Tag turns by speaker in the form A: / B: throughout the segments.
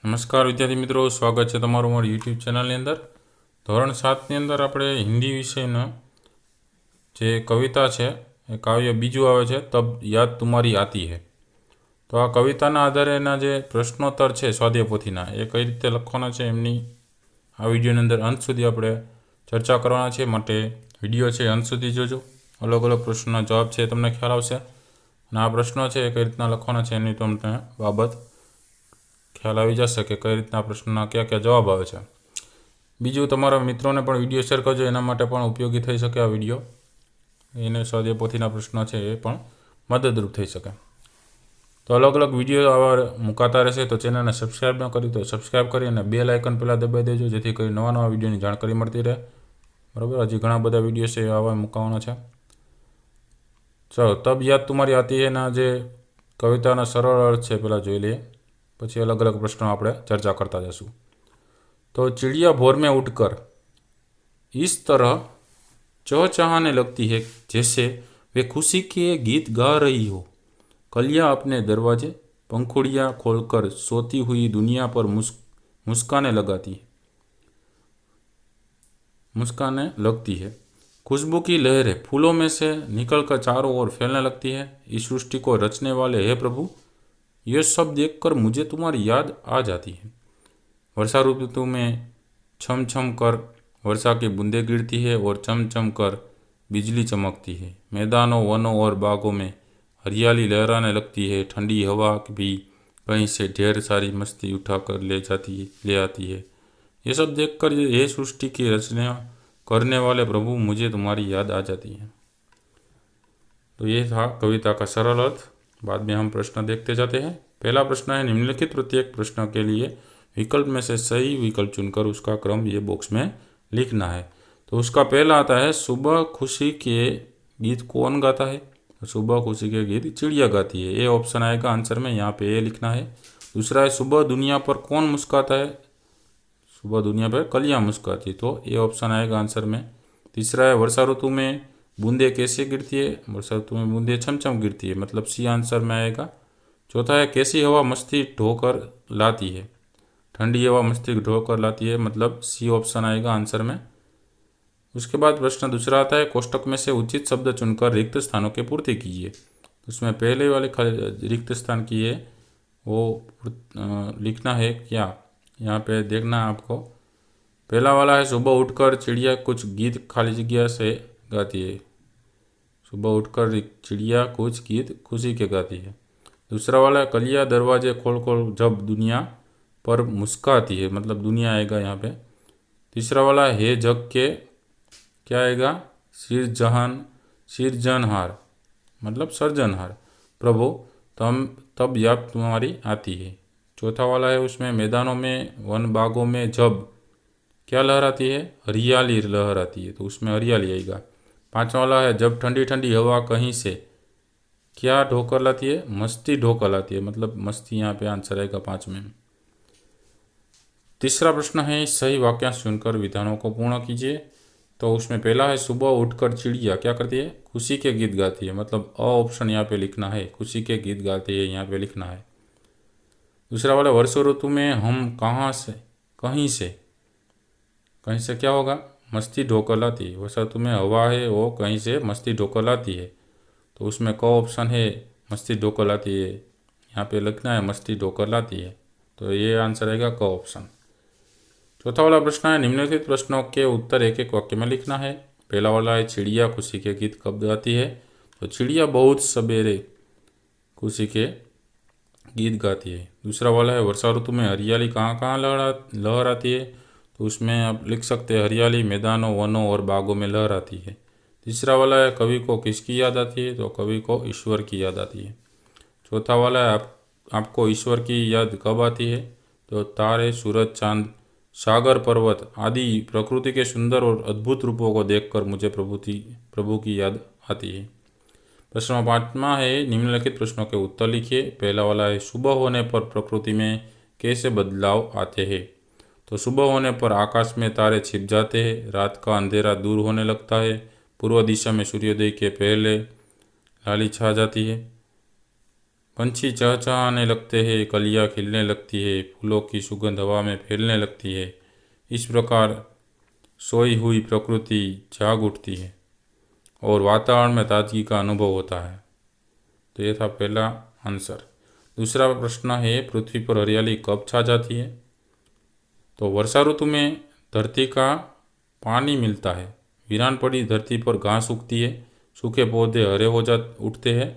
A: नमस्कार विद्यार्थी मित्रों, स्वागत है तमारू मारी यूट्यूब चेनल अंदर। धोरण 7 अंदर આપણે हिंदी विषयનો જે कविता है એ काव्य बीजू आवे छे, तब याद तुम्हारी आती है। तो आ कविताना आधारे एना जे प्रश्नोत्तर है स्वाध्याय पोथीना ए कई रीते लखवाना छे एमनी आ विडियोनी अंदर अंत सुधी આપણે चर्चा करवाना छे। माटे विडियो है अंत सुधी जोजो, अलग अलग प्रश्नोना जवाब है तमने ख्याल आवशे। अने आ प्रश्नो है कई रीतना लखवाना छे एनी तमने बाबत ख्याल आई जशे कि कई रीतना प्रश्नना क्या क्या जवाब आवे छे। बीजू तमारा मित्रों ने पण विडियो शेर करजो, एना माटे पण उपयोगी थई शके आ विडियो। एने स्वाध्याय पोथीना प्रश्न है ए पण मददरूप थई शके। तो अलग अलग विडियो आवा मुकाता रहेशे। तो चेनल ने सब्सक्राइब न करी तो सब्सक्राइब करी अने बेल आइकन पहला दबाई देजो, जेथी करी नवा नवा विडियोनी जाणकारी मळती रहे। बराबर, हजी घणा बधा विडियो छे आवा मुकावाना छे। चलो, तब याद तुम्हारी आती है ना जे कविताना सरल अर्थ है पहला जोई लईए, पछी अलग अलग प्रश्नों आपणे चर्चा करता जशुं। तो चिड़िया भोर में उठकर इस तरह चहचहाने लगती है जैसे वे खुशी के गीत गा रही हो। कलियां अपने दरवाजे पंखुड़ियां खोलकर सोती हुई दुनिया पर मुस्काने लगती है। खुशबू की लहरें फूलों में से निकलकर चारों ओर फैलने लगती है। इस सृष्टि को रचने वाले हे प्रभु, यह सब देखकर मुझे तुम्हारी याद आ जाती है। वर्षा ऋतु में छम छम कर वर्षा की बूंदें गिरती है और चम चम कर बिजली चमकती है। मैदानों, वनों और बागों में हरियाली लहराने लगती है। ठंडी हवा भी कहीं से ढेर सारी मस्ती उठाकर ले आती है। ये सब देखकर ये सृष्टि की रचना करने वाले प्रभु, मुझे तुम्हारी याद आ जाती है। तो ये था कविता का सरल अर्थ। बाद में हम प्रश्न देखते जाते हैं। पहला प्रश्न है, निम्नलिखित प्रत्येक प्रश्न के लिए विकल्प में से सही विकल्प चुनकर उसका क्रम ये बॉक्स में लिखना है। तो उसका पहला आता है, सुबह खुशी के गीत कौन गाता है? तो सुबह खुशी के गीत चिड़िया गाती है, ये ऑप्शन आएगा आंसर में, यहाँ पे ये लिखना है। दूसरा है, सुबह दुनिया पर कौन मुस्कुराता है? सुबह दुनिया पर कलियां मुस्कुराती है, तो ये ऑप्शन आएगा आंसर में। तीसरा है, वर्षा ऋतु में बूंदे कैसे गिरती है? वर्षा ऋतु में बूंदे छमछम गिरती है, मतलब सी आंसर में आएगा। चौथा है, कैसी हवा मस्ती ढोकर लाती है? ठंडी हवा मस्ती ढोकर लाती है, मतलब सी ऑप्शन आएगा आंसर में। उसके बाद प्रश्न दूसरा आता है, कोष्टक में से उचित शब्द चुनकर रिक्त स्थानों की पूर्ति कीजिए। उसमें पहले वाले रिक्त स्थान की है वो लिखना है क्या, यहाँ पे देखना है आपको। पहला वाला है, सुबह उठकर चिड़िया कुछ गीत खाली जगह से गाती है। सुबह उठकर चिड़िया कुछ गीत खुशी के गाती है। दूसरा वाला है, कलिया दरवाजे खोल खोल जब दुनिया पर मुस्काती है, मतलब दुनिया आएगा यहाँ पे। तीसरा वाला है, जग के क्या आएगा? सिरजनहार, मतलब सर्जनहार प्रभु, तब याद तुम्हारी आती है। चौथा वाला है, उसमें मैदानों में वन बागों में जब क्या लहराती है? हरियाली लहराती है, तो उसमें हरियाली आएगा। पांचवा वाला है, जब ठंडी ठंडी हवा कहीं से क्या ढोकर लाती है? मस्ती ढोकर लाती है, मतलब मस्ती यहाँ पे आंसर आएगा 5 में। तीसरा प्रश्न है, सही वाक्यांश चुनकर विधानों को पूर्ण कीजिए। तो उसमें पहला है, सुबह उठकर चिड़िया क्या करती है? खुशी के गीत गाती है, मतलब अ ऑप्शन यहाँ पे लिखना है, खुशी के गीत गाती है यहाँ पे लिखना है। दूसरा वाला, वर्षा ऋतु में हम कहीं से क्या होगा? मस्ती ढोकर लाती है। वर्षा ऋतु में हवा है वो कहीं से मस्ती ढोकर लाती है, तो उसमें क ऑप्शन है, मस्ती ढोकर लाती है, यहाँ पे लिखना है मस्ती ढोकर लाती है, तो ये आंसर आएगा क ऑप्शन। चौथा वाला प्रश्न है, निम्नलिखित प्रश्नों के उत्तर एक एक वाक्य में लिखना है। पहला वाला है, चिड़िया खुशी के गीत कब गाती है? तो चिड़िया बहुत सवेरे खुशी के गीत गाती है। दूसरा वाला है, वर्षा ऋतु में हरियाली कहाँ कहाँ लहराती है? तो उसमें आप लिख सकते हैं, हरियाली मैदानों, वनों और बागों में लहराती है। तीसरा वाला है, कवि को किसकी याद आती है? तो कवि को ईश्वर की याद आती है। चौथा वाला है, आपको ईश्वर की याद कब आती है? तो तारे, सूरज, चांद, सागर, पर्वत आदि प्रकृति के सुंदर और अद्भुत रूपों को देखकर मुझे प्रभु की याद आती है। प्रश्न 5वां है, निम्नलिखित प्रश्नों के उत्तर लिखिए। पहला वाला है, सुबह होने पर प्रकृति में कैसे बदलाव आते हैं? तो सुबह होने पर आकाश में तारे छिप जाते हैं, रात का अंधेरा दूर होने लगता है, पूर्व दिशा में सूर्योदय के पहले लाली छा जाती है, पंछी चहचहाने लगते हैं, कलियां खिलने लगती है, फूलों की सुगंध हवा में फैलने लगती है। इस प्रकार सोई हुई प्रकृति जाग उठती है और वातावरण में ताजगी का अनुभव होता है। तो ये था पहला आंसर। दूसरा प्रश्न है, पृथ्वी पर हरियाली कब छा जाती है? तो वर्षा ऋतु में धरती का पानी मिलता है, वीरान पड़ी धरती पर घास उगती है, सूखे पौधे हरे हो जा उठते हैं,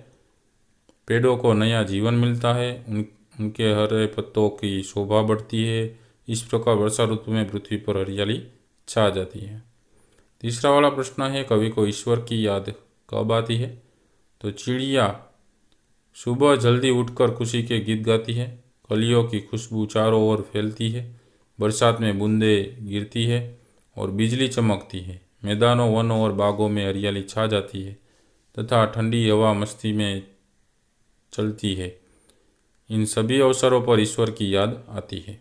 A: पेड़ों को नया जीवन मिलता है, उनके हरे पत्तों की शोभा बढ़ती है। इस प्रकार वर्षा ऋतु में पृथ्वी पर हरियाली छा जाती है। तीसरा वाला प्रश्न है, कवि को ईश्वर की याद कब आती है? तो चिड़िया सुबह जल्दी उठकर खुशी के गीत गाती है, कलियों की खुशबू चारों ओर फैलती है, बरसात में बूंदें गिरती है और बिजली चमकती है, मैदानों वनों और बागों में हरियाली छा जाती है तथा ठंडी हवा मस्ती में चलती है। इन सभी अवसरों पर ईश्वर की याद आती है।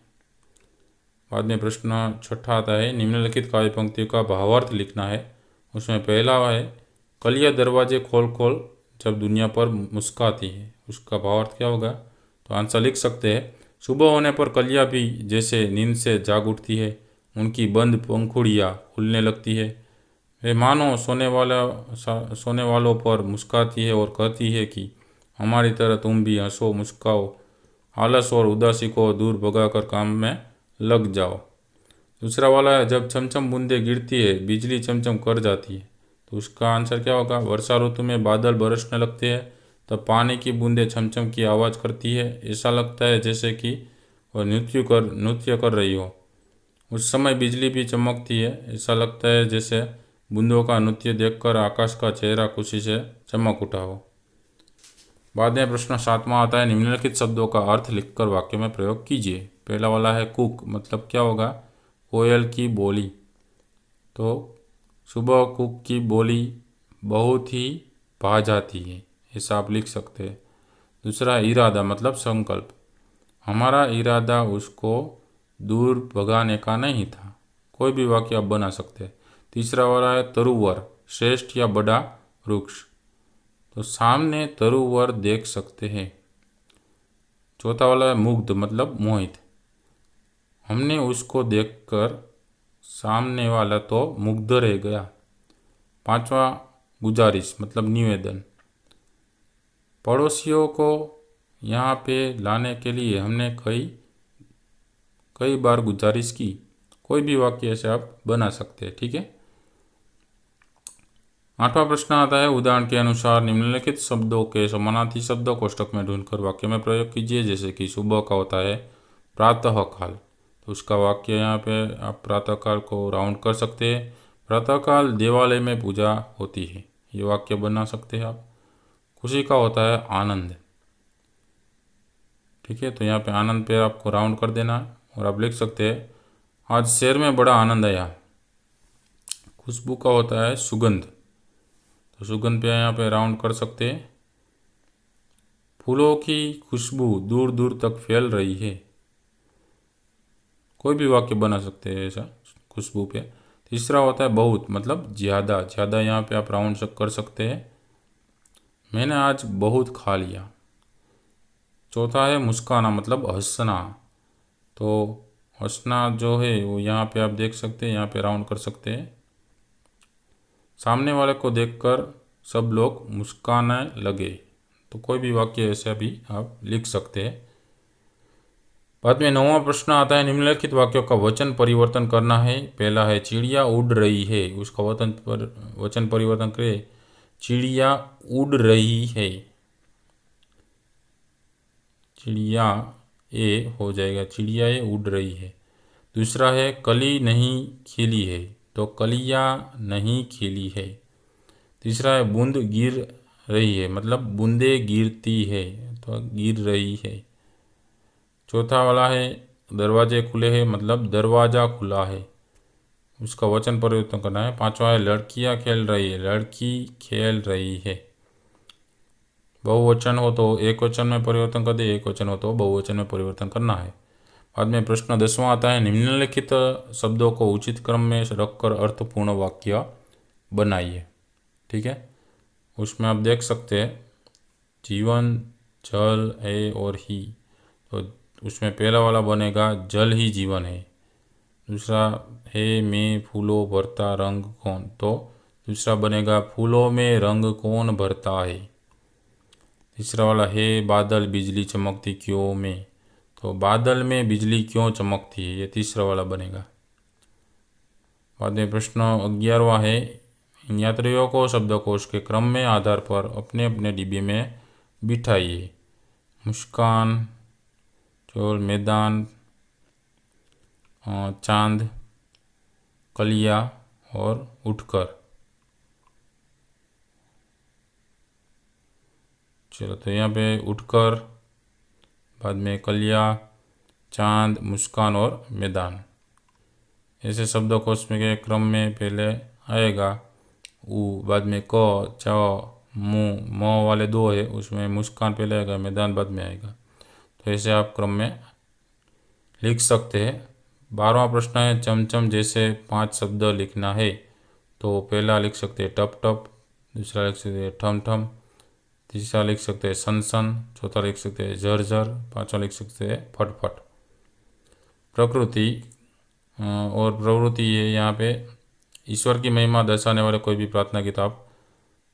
A: बाद में प्रश्न छठा आता है, निम्नलिखित काव्य पंक्तियों का भावार्थ लिखना है। उसमें पहला है, कलियां दरवाजे खोल खोल जब दुनिया पर मुस्काती है। उसका भावार्थ क्या होगा? तो आंसर लिख सकते हैं, सुबह होने पर कलियां भी जैसे नींद से जाग उठती है, उनकी बंद पंखुड़ियाँ खुलने लगती है, वे मानो सोने वालों पर मुस्काती है और कहती है कि हमारी तरह तुम भी हंसो, मुस्काओ, आलस और उदासी को दूर भगाकर काम में लग जाओ। दूसरा वाला है, जब चमचम बूंदें गिरती है बिजली चमचम कर जाती है। तो उसका आंसर क्या होगा? वर्षा ऋतु में बादल बरसने लगते हैं, तब पानी की बूंदें छमछम की आवाज़ करती है, ऐसा लगता है जैसे कि वह नृत्य कर रही हो। उस समय बिजली भी चमकती है, ऐसा लगता है जैसे बूंदों का नृत्य देखकर आकाश का चेहरा खुशी से चमक उठा हो। बाद में प्रश्न सातवां आता है, निम्नलिखित शब्दों का अर्थ लिखकर वाक्य में प्रयोग कीजिए। पहला वाला है कुक, मतलब क्या होगा? कोयल की बोली। तो सुबह कुक की बोली बहुत ही भा जाती है, ऐसा आप लिख सकते हैं। दूसरा इरादा, मतलब संकल्प, हमारा इरादा उसको दूर भगाने का नहीं था। कोई भी वाक्य आप बना सकते हैं। तीसरा वाला है तरुवर, श्रेष्ठ या बड़ा वृक्ष। तो सामने तरुवर देख सकते हैं। चौथा वाला है मुग्ध, मतलब मोहित, हमने उसको देखकर सामने वाला तो मुग्ध रह गया। पांचवा गुजारिश, मतलब निवेदन, पड़ोसियों को यहाँ पे लाने के लिए हमने कई बार गुजारिश की। कोई भी वाक्य ऐसे आप बना सकते हैं, ठीक है। आठवां प्रश्न आता है, उदाहरण के अनुसार निम्नलिखित शब्दों के समानार्थी शब्दों कोष्टक में ढूंढकर वाक्य में प्रयोग कीजिए। जैसे कि सुबह का होता है प्रातःकाल, तो उसका वाक्य यहाँ पे आप प्रातःकाल को राउंड कर सकते हैं। प्रातःकाल देवालय में पूजा होती है, ये वाक्य बना सकते हैं आप। खुशी का होता है आनंद, ठीक है, तो यहाँ पे आनंद पे आपको राउंड कर देना है और आप लिख सकते हैं आज शहर में बड़ा आनंद आया। खुशबू का होता है सुगंध, तो सुगंध पे यहाँ पे राउंड कर सकते हैं। फूलों की खुशबू दूर दूर तक फैल रही है। कोई भी वाक्य बना सकते हैं ऐसा खुशबू पे। तीसरा होता है बहुत, मतलब ज़्यादा, ज़्यादा यहाँ पे आप राउंड कर सकते हैं। मैंने आज बहुत खा लिया। चौथा है मुस्काना, मतलब हंसना, तो हंसना जो है वो यहाँ पे आप देख सकते हैं, यहाँ पे राउंड कर सकते हैं। सामने वाले को देखकर सब लोग मुस्काने लगे, तो कोई भी वाक्य ऐसे भी आप लिख सकते हैं। बाद में नौवां प्रश्न आता है, निम्नलिखित वाक्यों का वचन परिवर्तन करना है। पहला है चिड़िया उड़ रही है, उसका वचन परिवर्तन करें, चिड़िया उड़ रही है। चिड़िया ए हो जाएगा, चिड़िया ए उड़ रही है। दूसरा है कली नहीं खिली है, तो कलियाँ नहीं खिली है। तीसरा है बूंद गिर रही है, मतलब बूंदे गिरती है, तो गिर रही है। चौथा वाला है दरवाजे खुले हैं, मतलब दरवाज़ा खुला है, उसका वचन परिवर्तन करना है। पांचवा है लड़कियां खेल रही है, लड़की खेल रही है। बहुवचन हो तो एक वचन में परिवर्तन कर दे, एक वचन हो तो बहुवचन में परिवर्तन करना है। बाद में प्रश्न 10वां आता है, निम्नलिखित शब्दों को उचित क्रम में रखकर अर्थपूर्ण वाक्य बनाइए। ठीक है, उसमें आप देख सकते हैं जीवन जल है और ही, तो उसमें पहला वाला बनेगा जल ही जीवन है। दूसरा है में फूलों भरता रंग कौन, तो दूसरा बनेगा फूलों में रंग कौन भरता है। तीसरा वाला है बादल बिजली चमकती क्यों में, तो बादल में बिजली क्यों चमकती है, ये तीसरा वाला बनेगा। बाद में प्रश्न 11वां है, इन यात्रियों को शब्दकोश के क्रम में आधार पर अपने अपने डिब्बे में बिठाइए। मुस्कान, चोल, मैदान, चांद, कलिया और उठकर। चलो, तो यहाँ पे उठकर, बाद में कलिया, चांद, मुस्कान और मैदान, ऐसे शब्दकोश में के क्रम में पहले आएगा ऊ, बाद में क, च, मु, म वाले दो है, उसमें मुस्कान पहले आएगा, मैदान बाद में आएगा। तो ऐसे आप क्रम में लिख सकते हैं। 12वां प्रश्न है, चमचम जैसे 5 शब्द लिखना है, तो पहला लिख सकते हैं टप टप, दूसरा लिख सकते हैं ठम ठम, तीसरा लिख सकते हैं सन सन, चौथा लिख सकते हैं झर झर, पांचवा लिख सकते हैं फट फट। प्रकृति और प्रवृत्ति है, यहाँ पे ईश्वर की महिमा दर्शाने वाले कोई भी प्रार्थना गीत आप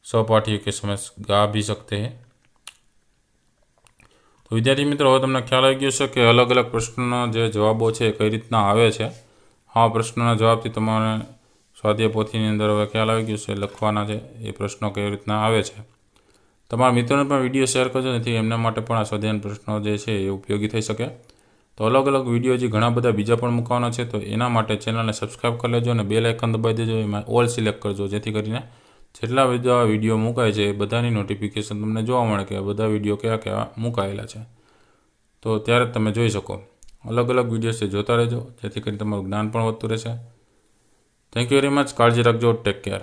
A: सहपाठियों के समय गा भी सकते हैं। तो विद्यार्थी मित्रों, હવે તમને ખ્યાલ આવી ગયો છે કે અલગ અલગ પ્રશ્નોના જે જવાબો છે કઈ રીતના આવે છે। આ પ્રશ્નના જવાબથી તમારે સ્વાધ્યાય પોથીની અંદર હવે ખ્યાલ આવી ગયો છે, લખવાના છે એ પ્રશ્નો કઈ રીતના આવે છે। તમારા મિત્રોને પણ વિડીયો શેર કરજો, જેથી એમના માટે પણ આ સ્વાધ્યાયના પ્રશ્નો જે છે એ ઉપયોગી થઈ શકે। તો અલગ અલગ વિડીયો હજી ઘણા બધા બીજા પણ મૂકવાના છે, તો એના માટે ચેનલને સબસ્ક્રાઈબ કરી લેજો અને બેલ આઇકન દબાવી દેજો, એમાં ઓલ સિલેક્ટ કરજો, જેથી કરીને જેટલા બધા વિડીયો મુકાય છે એ બધાની નોટિફિકેશન તમને જોવા મળે કે બધા વિડીયો કયા કયા મુકાયેલા છે, તો ત્યારે તમે જોઈ શકો। અલગ અલગ વિડીયો છે જોતા રહેજો, જેથી કરીને તમારું જ્ઞાન પણ વધતું રહેશે। થેન્ક યુ વેરી મચ, કાળજી રાખજો, ટેક કેર।